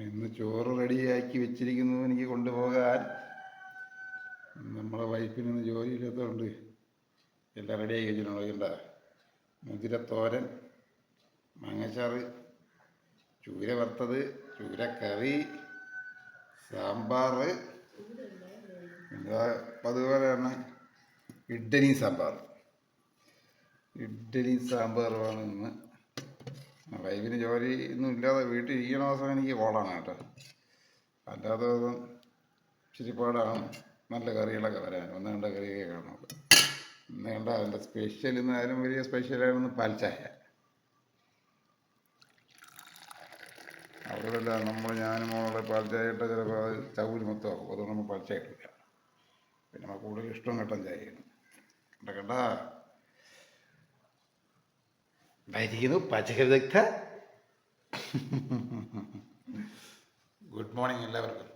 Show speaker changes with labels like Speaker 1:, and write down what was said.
Speaker 1: ഇന്ന് ചോറ് റെഡിയാക്കി വെച്ചിരിക്കുന്നു എനിക്ക് കൊണ്ടുപോകാൻ. നമ്മളെ വൈഫിനൊന്ന് ജോലിയില്ലാത്തതുകൊണ്ട് എല്ലാം റെഡിയാക്കി വെച്ചിട്ടുണ്ട്. കണ്ട മുതിരത്തോരൻ, മാങ്ങച്ചാറ്, ചൂര വറുത്തത്, ചൂരക്കറി, സാമ്പാർ, അതുപോലെ തന്നെ ഇഡ്ഡലി സാമ്പാറുമാണ് ഇന്ന്. വൈഫിന് ജോലി ഒന്നും ഇല്ലാതെ വീട്ടിൽ ഇരിക്കണ ദിവസം എനിക്ക് കോളാണ് കേട്ടോ. അല്ലാതെ ഇച്ചിരി പാടാണ് നല്ല കറികളൊക്കെ വരാൻ. ഒന്ന് കണ്ട കറിയൊക്കെ കാണും. ഇന്ന് കണ്ട അതിൻ്റെ സ്പെഷ്യൽ ഇന്നായാലും വലിയ സ്പെഷ്യലായിരുന്നു പാൽച്ചായ. അതുകൊണ്ടല്ല ഞാനും മോളെ പാൽച്ചായ ഇട്ട ചിലപ്പോൾ അത് ചവില് മൊത്തമാകും. അതുകൊണ്ട് നമ്മൾ പാൽച്ചായ ഇട്ടില്ല. പിന്നെ നമ്മൾ കൂടുതൽ ഇഷ്ടം കട്ടൻ ചായയാണ്. കണ്ട ഉണ്ടായിരിക്കുന്നു പാചക വിദഗ്ധ. ഗുഡ് മോർണിംഗ് എല്ലാവർക്കും.